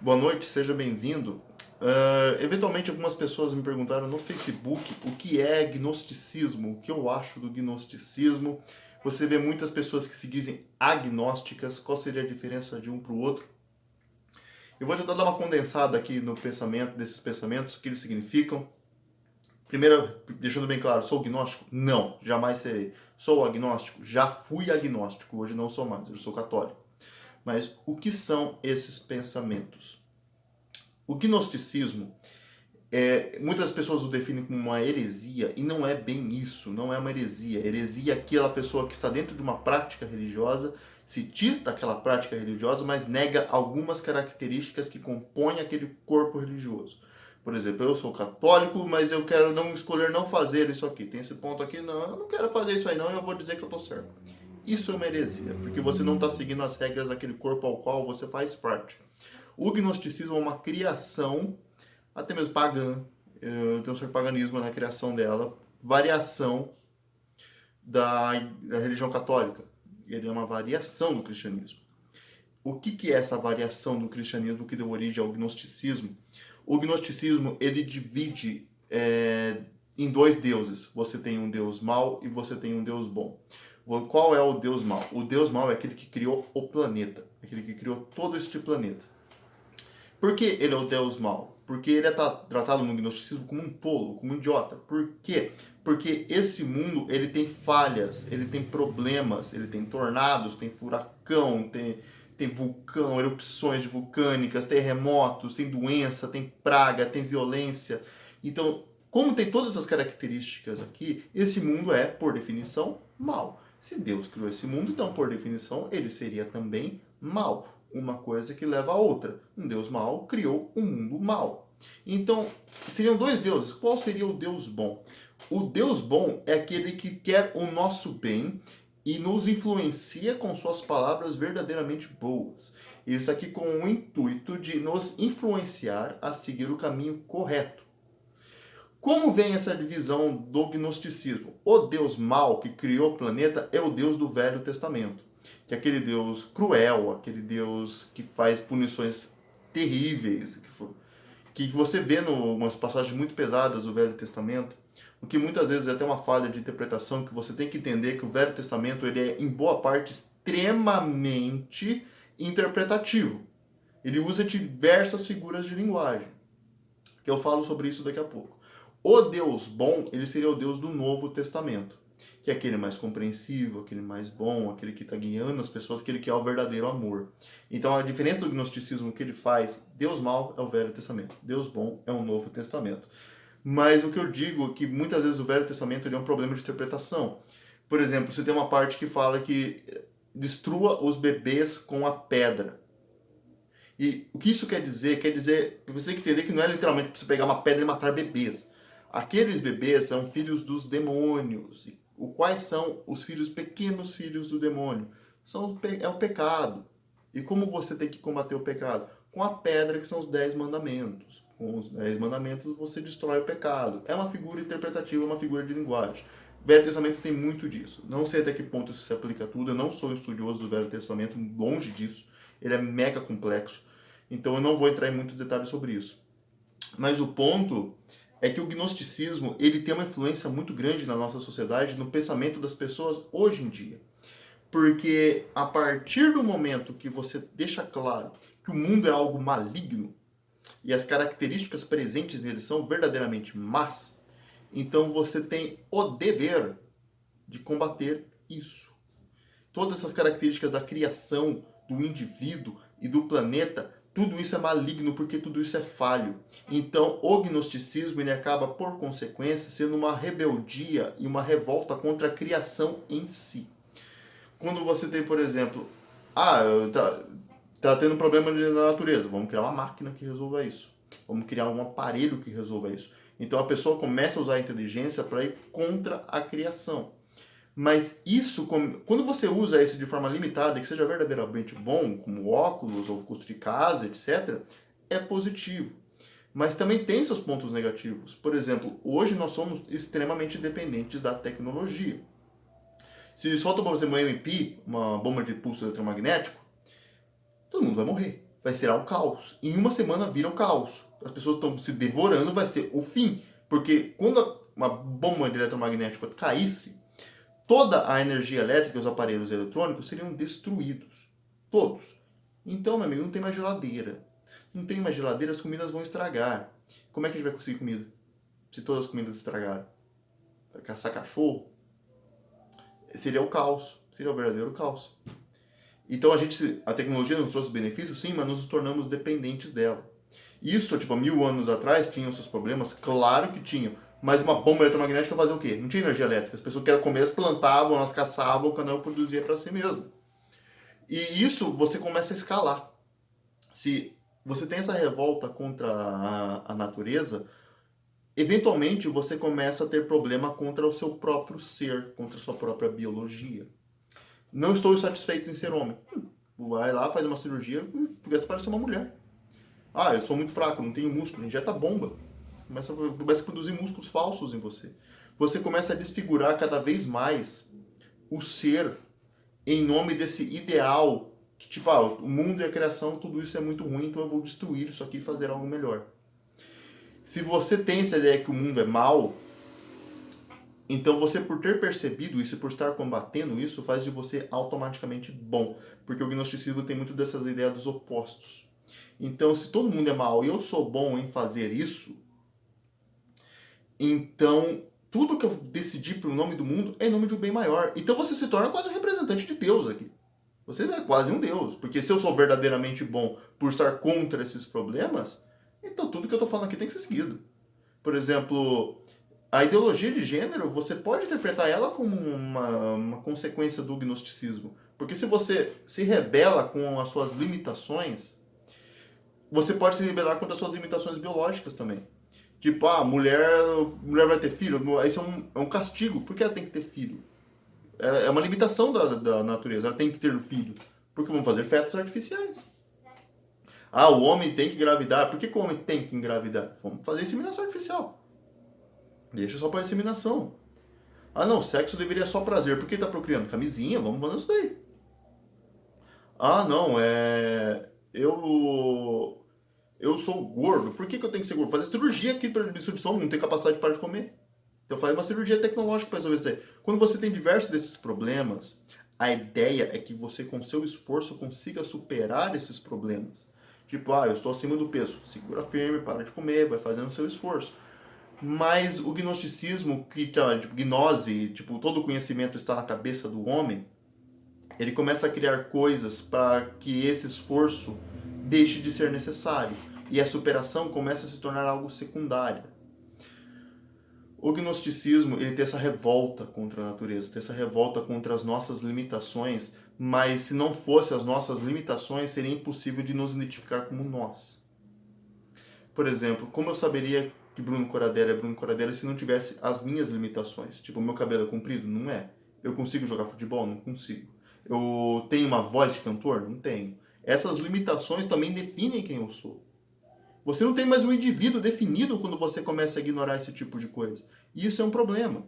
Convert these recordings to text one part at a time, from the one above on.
Boa noite, seja bem-vindo. Eventualmente algumas pessoas me perguntaram no Facebook o que é gnosticismo, o que eu acho do gnosticismo. Você vê muitas pessoas que se dizem agnósticas, qual seria a diferença de um para o outro? Eu vou tentar dar uma condensada aqui no pensamento, desses pensamentos, o que eles significam. Primeiro, deixando bem claro, sou gnóstico? Não, jamais serei. Sou agnóstico? Já fui agnóstico, hoje não sou mais, hoje sou católico. Mas o que são esses pensamentos? O gnosticismo, muitas pessoas o definem como uma heresia, e não é bem isso, não é uma heresia. Heresia é aquela pessoa que está dentro de uma prática religiosa, se diz daquela prática religiosa, mas nega algumas características que compõem aquele corpo religioso. Por exemplo, eu sou católico, mas eu quero não escolher não fazer isso aqui. Tem esse ponto aqui, não, eu não quero fazer isso aí não, eu vou dizer que eu estou certo. Isso é uma heresia, porque você não está seguindo as regras daquele corpo ao qual você faz parte. O gnosticismo é uma criação, até mesmo pagã, tem um certo paganismo na criação dela, variação da religião católica. Ele é uma variação do cristianismo. O que é essa variação do cristianismo que deu origem ao gnosticismo? O gnosticismo, ele divide em dois deuses. Você tem um deus mau e você tem um deus bom. Qual é o deus mau? O deus mau é aquele que criou o planeta, aquele que criou todo este planeta. Por que ele é o deus mau? Porque ele é tratado no gnosticismo como um tolo, como um idiota. Por quê? Porque esse mundo ele tem falhas, ele tem problemas, ele tem tornados, tem furacão, tem vulcão, erupções vulcânicas, terremotos, tem doença, tem praga, tem violência. Então, como tem todas essas características aqui, esse mundo é, por definição, mau. Se Deus criou esse mundo, então, por definição, ele seria também mau. Uma coisa que leva a outra. Um Deus mau criou um mundo mau. Então, seriam dois deuses. Qual seria o Deus bom? O Deus bom é aquele que quer o nosso bem e nos influencia com suas palavras verdadeiramente boas. Isso aqui com o intuito de nos influenciar a seguir o caminho correto. Como vem essa divisão do gnosticismo? O Deus mau que criou o planeta é o Deus do Velho Testamento, que é aquele Deus cruel, aquele Deus que faz punições terríveis, que você vê em umas passagens muito pesadas do Velho Testamento, o que muitas vezes é até uma falha de interpretação, que você tem que entender que o Velho Testamento ele é, em boa parte, extremamente interpretativo. Ele usa diversas figuras de linguagem, que eu falo sobre isso daqui a pouco. O Deus bom, ele seria o Deus do Novo Testamento, que é aquele mais compreensivo, aquele mais bom, aquele que está guiando as pessoas, aquele que é o verdadeiro amor. Então a diferença do gnosticismo que ele faz, Deus mau é o Velho Testamento, Deus bom é o Novo Testamento. Mas o que eu digo é que muitas vezes o Velho Testamento ele é um problema de interpretação. Por exemplo, você tem uma parte que fala que destrua os bebês com a pedra. E o que isso quer dizer? Quer dizer, você tem que entender que não é literalmente você pegar uma pedra e matar bebês. Aqueles bebês são filhos dos demônios. E quais são os filhos, pequenos filhos do demônio? É o pecado. E como você tem que combater o pecado? Com a pedra, que são os 10 mandamentos. Com os 10 mandamentos você destrói o pecado. É uma figura interpretativa, uma figura de linguagem. O Velho Testamento tem muito disso. Não sei até que ponto isso se aplica a tudo. Eu não sou estudioso do Velho Testamento, longe disso. Ele é mega complexo. Então eu não vou entrar em muitos detalhes sobre isso. Mas o ponto é que o gnosticismo ele tem uma influência muito grande na nossa sociedade, no pensamento das pessoas hoje em dia. Porque a partir do momento que você deixa claro que o mundo é algo maligno e as características presentes nele são verdadeiramente más, então você tem o dever de combater isso. Todas essas características da criação, do indivíduo e do planeta, tudo isso é maligno porque tudo isso é falho. Então, o gnosticismo ele acaba, por consequência, sendo uma rebeldia e uma revolta contra a criação em si. Quando você tem, por exemplo, tá tendo um problema na natureza, vamos criar uma máquina que resolva isso. Vamos criar um aparelho que resolva isso. Então a pessoa começa a usar a inteligência para ir contra a criação. Mas isso, quando você usa isso de forma limitada, que seja verdadeiramente bom, como óculos ou custo de casa, etc., é positivo. Mas também tem seus pontos negativos. Por exemplo, hoje nós somos extremamente dependentes da tecnologia. Se solta para você uma EMP, uma bomba de pulso eletromagnético, todo mundo vai morrer. vai ser o caos. Em uma semana vira o caos. As pessoas estão se devorando, vai ser o fim. Porque quando uma bomba eletromagnética caísse, toda a energia elétrica e os aparelhos eletrônicos seriam destruídos. Todos. Então, meu amigo, não tem mais geladeira. Não tem mais geladeira, as comidas vão estragar. Como é que a gente vai conseguir comida? Se todas as comidas estragarem? Vai caçar cachorro? Seria o caos. Seria o verdadeiro caos. Então a tecnologia nos trouxe benefícios, sim, mas nos tornamos dependentes dela. Isso, tipo, há 1000 anos atrás, tinham seus problemas? Claro que tinham. Mas uma bomba eletromagnética fazia o quê? Não tinha energia elétrica. As pessoas que queriam comer, elas plantavam, elas caçavam, o canal produzia para si mesmo. E isso você começa a escalar. Se você tem essa revolta contra a natureza, eventualmente você começa a ter problema contra o seu próprio ser, contra a sua própria biologia. Não estou satisfeito em ser homem. Vai lá, faz uma cirurgia, porque você parece uma mulher. Ah, eu sou muito fraco, não tenho músculo, injeta bomba. Começa a produzir músculos falsos em você. Você começa a desfigurar cada vez mais o ser em nome desse ideal que, tipo, o mundo e a criação, tudo isso é muito ruim, então eu vou destruir isso aqui e fazer algo melhor. Se você tem essa ideia que o mundo é mal, então você, por ter percebido isso e por estar combatendo isso, faz de você automaticamente bom. Porque o gnosticismo tem muito dessas ideias dos opostos. Então, se todo mundo é mal e eu sou bom em fazer isso, então tudo que eu decidi para o nome do mundo é em nome de um bem maior. Então você se torna quase um representante de Deus aqui. Você é quase um Deus. Porque se eu sou verdadeiramente bom por estar contra esses problemas, então tudo que eu estou falando aqui tem que ser seguido. Por exemplo, a ideologia de gênero, você pode interpretar ela como uma consequência do gnosticismo. Porque se você se rebela com as suas limitações, você pode se rebelar contra as suas limitações biológicas também. Tipo, mulher vai ter filho, isso é um castigo. Por que ela tem que ter filho? É uma limitação da natureza, ela tem que ter filho. Porque vão fazer fetos artificiais. Ah, o homem tem que engravidar. Por que o homem tem que engravidar? Vamos fazer inseminação artificial. Deixa só para inseminação. Ah, não, sexo deveria só prazer. Por que tá procriando? Camisinha, vamos fazer isso daí. Ah, não, eu sou gordo. Por que eu tenho que ser gordo? Fazer cirurgia aqui para diminuição de sono, não ter capacidade de parar de comer. Então faz uma cirurgia tecnológica para resolver isso aí. Quando você tem diversos desses problemas, a ideia é que você, com seu esforço, consiga superar esses problemas. Tipo, eu estou acima do peso. Segura firme, para de comer, vai fazendo o seu esforço. Mas o gnosticismo, tipo, gnose, tipo, todo o conhecimento está na cabeça do homem, ele começa a criar coisas para que esse esforço deixe de ser necessário. E a superação começa a se tornar algo secundário. O gnosticismo, ele tem essa revolta contra a natureza, tem essa revolta contra as nossas limitações, mas se não fossem as nossas limitações, seria impossível de nos identificar como nós. Por exemplo, como eu saberia que Bruno Corradella é Bruno Corradella se não tivesse as minhas limitações? Tipo, o meu cabelo é comprido? Não é. Eu consigo jogar futebol? Não consigo. Eu tenho uma voz de cantor? Não tenho. Essas limitações também definem quem eu sou. Você não tem mais um indivíduo definido quando você começa a ignorar esse tipo de coisa. E isso é um problema.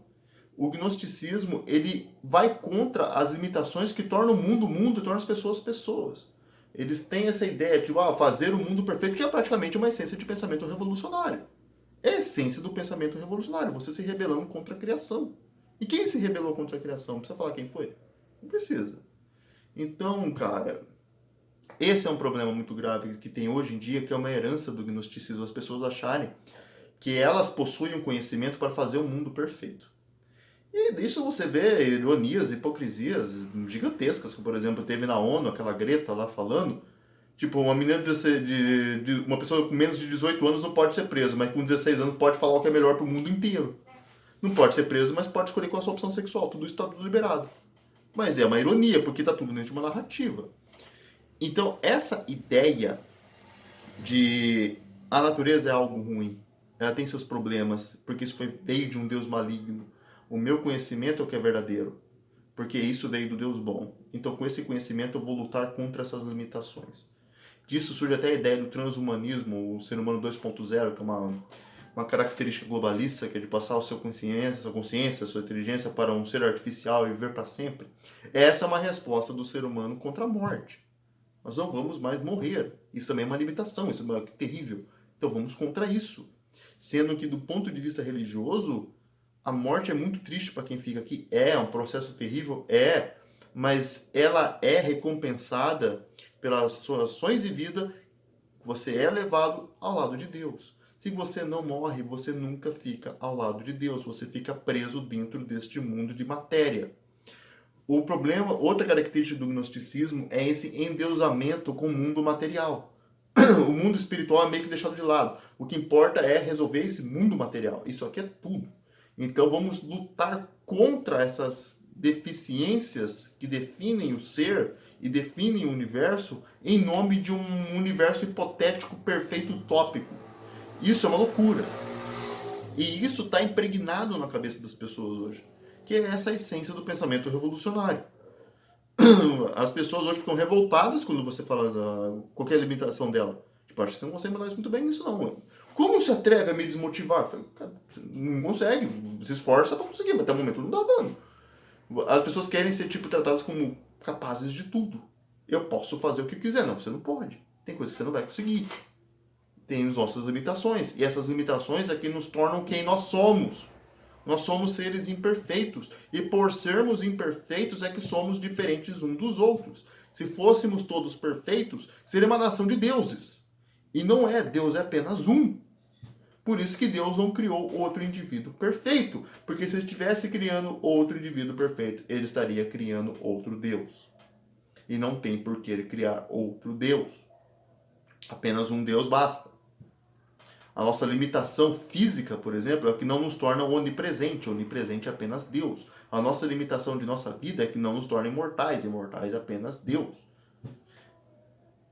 O gnosticismo, ele vai contra as limitações que tornam o mundo mundo e tornam as pessoas pessoas. Eles têm essa ideia de fazer o mundo perfeito, que é praticamente uma essência de pensamento revolucionário. É a essência do pensamento revolucionário, você se rebelando contra a criação. E quem se rebelou contra a criação? Não precisa falar quem foi? Não precisa. Então, cara, esse é um problema muito grave que tem hoje em dia, que é uma herança do gnosticismo. As pessoas acharem que elas possuem um conhecimento para fazer o mundo perfeito. E disso você vê ironias, hipocrisias gigantescas, como por exemplo teve na ONU aquela Greta lá falando, tipo, uma menina uma pessoa com menos de 18 anos não pode ser presa, mas com 16 anos pode falar o que é melhor para o mundo inteiro. Não pode ser preso, mas pode escolher qual a sua opção sexual, tudo isso está tudo liberado. Mas é uma ironia, porque está tudo dentro de uma narrativa. Então, essa ideia de a natureza é algo ruim, ela tem seus problemas, porque isso veio de um Deus maligno. O meu conhecimento é o que é verdadeiro, porque isso veio do Deus bom. Então, com esse conhecimento, eu vou lutar contra essas limitações. Disso surge até a ideia do transhumanismo, o ser humano 2.0, que é uma característica globalista, que é de passar a sua consciência, a sua inteligência para um ser artificial e viver para sempre. Essa é uma resposta do ser humano contra a morte. Nós não vamos mais morrer. Isso também é uma limitação, isso é terrível. Então vamos contra isso. Sendo que do ponto de vista religioso, a morte é muito triste para quem fica aqui. É um processo terrível, mas ela é recompensada pelas suas ações de vida. Você é levado ao lado de Deus. Se você não morre, você nunca fica ao lado de Deus. Você fica preso dentro deste mundo de matéria. O problema, outra característica do gnosticismo é esse endeusamento com o mundo material. O mundo espiritual é meio que deixado de lado. O que importa é resolver esse mundo material. Isso aqui é tudo. Então vamos lutar contra essas deficiências que definem o ser e definem o universo em nome de um universo hipotético, perfeito, utópico. Isso é uma loucura. E isso está impregnado na cabeça das pessoas hoje, que é essa essência do pensamento revolucionário. As pessoas hoje ficam revoltadas quando você fala qualquer limitação dela. Tipo, acho que você não consegue mandar isso muito bem nisso não, mano. Como se atreve a me desmotivar? Eu falei, cara, você não consegue, se esforça pra conseguir, mas até o momento não dá dano. As pessoas querem ser tipo tratadas como capazes de tudo. Eu posso fazer o que quiser. Não, você não pode. Tem coisas que você não vai conseguir. Tem as nossas limitações. E essas limitações é que nos tornam quem nós somos. Nós somos seres imperfeitos. E por sermos imperfeitos é que somos diferentes uns dos outros. Se fôssemos todos perfeitos, seria uma nação de deuses. E não é. Deus é apenas um. Por isso que Deus não criou outro indivíduo perfeito. Porque se ele estivesse criando outro indivíduo perfeito, ele estaria criando outro Deus. E não tem por que ele criar outro Deus. Apenas um Deus basta. A nossa limitação física, por exemplo, é o que não nos torna onipresente. Onipresente é apenas Deus. A nossa limitação de nossa vida é que não nos torna imortais. Imortais é apenas Deus.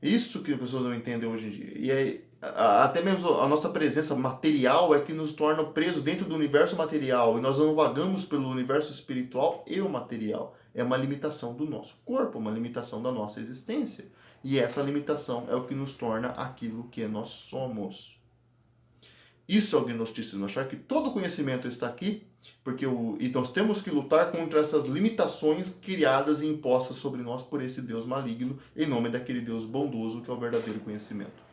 Isso que as pessoas não entendem hoje em dia. E aí, até mesmo a nossa presença material é que nos torna presos dentro do universo material. E nós não vagamos pelo universo espiritual e o material. É uma limitação do nosso corpo, uma limitação da nossa existência. E essa limitação é o que nos torna aquilo que nós somos. Isso é o gnosticismo, achar que todo conhecimento está aqui, e nós temos que lutar contra essas limitações criadas e impostas sobre nós por esse Deus maligno, em nome daquele Deus bondoso que é o verdadeiro conhecimento.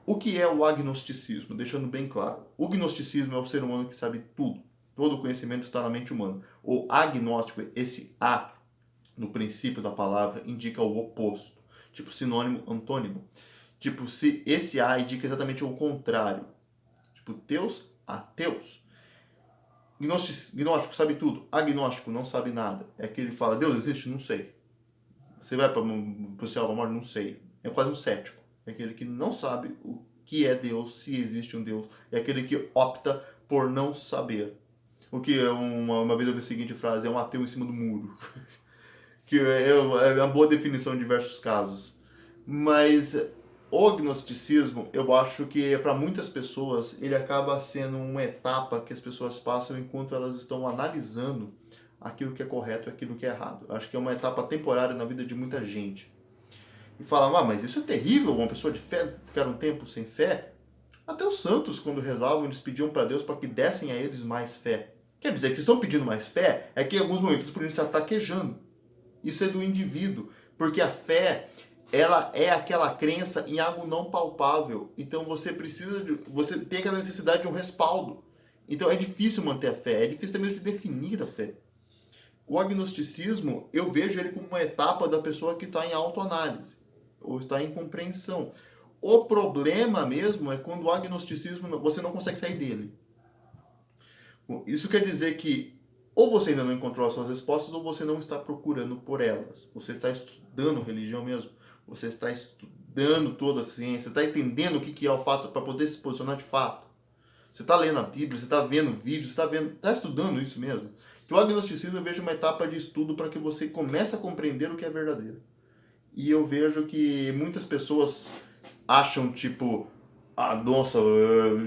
O que é o agnosticismo? Deixando bem claro, o gnosticismo é o ser humano que sabe tudo, todo o conhecimento está na mente humana. O agnóstico, esse A, no princípio da palavra, indica o oposto, tipo sinônimo, antônimo. Tipo, se esse A indica exatamente o contrário. Tipo, teus, ateus. Gnóstico sabe tudo. Agnóstico não sabe nada. É que ele fala, Deus existe? Não sei. Você vai para o céu da morte? Não sei. É quase um cético. É aquele que não sabe o que é Deus, se existe um Deus. É aquele que opta por não saber. O que é uma vez eu vi a seguinte frase, é um ateu em cima do muro. Que é uma boa definição em diversos casos. Mas o gnosticismo, eu acho que para muitas pessoas ele acaba sendo uma etapa que as pessoas passam enquanto elas estão analisando aquilo que é correto e aquilo que é errado. Eu acho que é uma etapa temporária na vida de muita gente. E falam, mas isso é terrível, uma pessoa de fé ficar um tempo sem fé. Até os santos, quando rezavam, eles pediam para Deus para que dessem a eles mais fé. Quer dizer, que estão pedindo mais fé é que em alguns momentos eles poderiam estar fraquejando. Isso é do indivíduo, porque a fé ela é aquela crença em algo não palpável. Então você tem aquela necessidade de um respaldo. Então é difícil manter a fé, é difícil também de definir a fé. O agnosticismo, eu vejo ele como uma etapa da pessoa que está em autoanálise, ou está em compreensão. O problema mesmo é quando o agnosticismo, você não consegue sair dele. Isso quer dizer que ou você ainda não encontrou as suas respostas, ou você não está procurando por elas. Você está estudando religião mesmo. Você está estudando toda a ciência, está entendendo o que é o fato para poder se posicionar de fato. Você está lendo a Bíblia, você está vendo vídeos, está estudando isso mesmo. Que o agnosticismo eu vejo uma etapa de estudo para que você comece a compreender o que é verdadeiro. E eu vejo que muitas pessoas acham, tipo, nossa,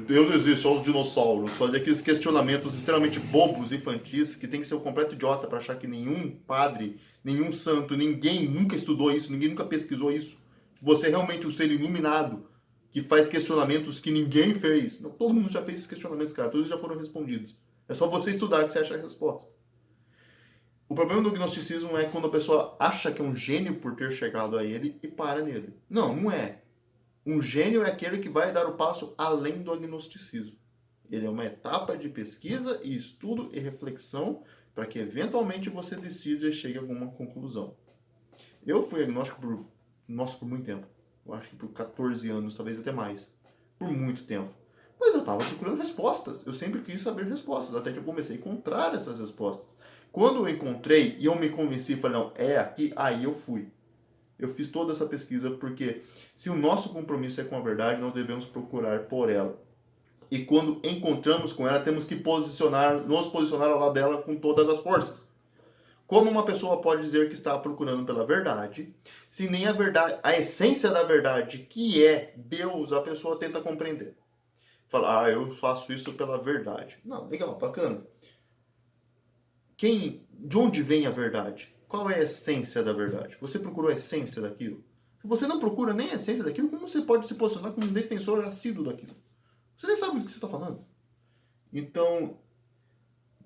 Deus existe, só os dinossauros. Fazer aqueles questionamentos extremamente bobos, infantis, que tem que ser um completo idiota para achar que nenhum padre, nenhum santo, ninguém nunca estudou isso, ninguém nunca pesquisou isso. Você é realmente um ser iluminado, que faz questionamentos que ninguém fez. Não, todo mundo já fez esses questionamentos, cara, todos já foram respondidos. É só você estudar que você acha a resposta. O problema do gnosticismo é quando a pessoa acha que é um gênio por ter chegado a ele e para nele. Não, não é. Um gênio é aquele que vai dar o passo além do agnosticismo. Ele é uma etapa de pesquisa e estudo e reflexão para que eventualmente você decida e chegue a alguma conclusão. Eu fui agnóstico por muito tempo. Eu acho que por 14 anos, talvez até mais. Por muito tempo. Mas eu estava procurando respostas. Eu sempre quis saber respostas, até que eu comecei a encontrar essas respostas. Quando eu encontrei e eu me convenci e falei, não, é aqui, aí eu fui. Eu fiz toda essa pesquisa porque se o nosso compromisso é com a verdade, nós devemos procurar por ela. E quando encontramos com ela, temos que nos posicionar ao lado dela com todas as forças. Como uma pessoa pode dizer que está procurando pela verdade, se nem a verdade, a essência da verdade, que é Deus, a pessoa tenta compreender? Fala, eu faço isso pela verdade. Não, legal, bacana. De onde vem a verdade? Qual é a essência da verdade? Você procurou a essência daquilo? Se você não procura nem a essência daquilo, como você pode se posicionar como um defensor assíduo daquilo? Você nem sabe do que você está falando. Então,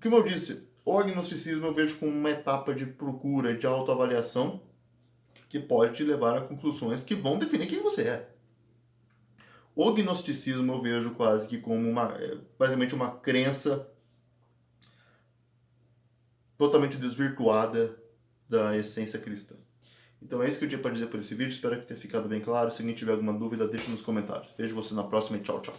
como eu disse, o agnosticismo eu vejo como uma etapa de procura, de autoavaliação, que pode te levar a conclusões que vão definir quem você é. O gnosticismo eu vejo quase que como basicamente uma crença totalmente desvirtuada da essência cristã. Então é isso que eu tinha para dizer por esse vídeo, espero que tenha ficado bem claro. Se alguém tiver alguma dúvida, deixe nos comentários. Vejo você na próxima e tchau, tchau.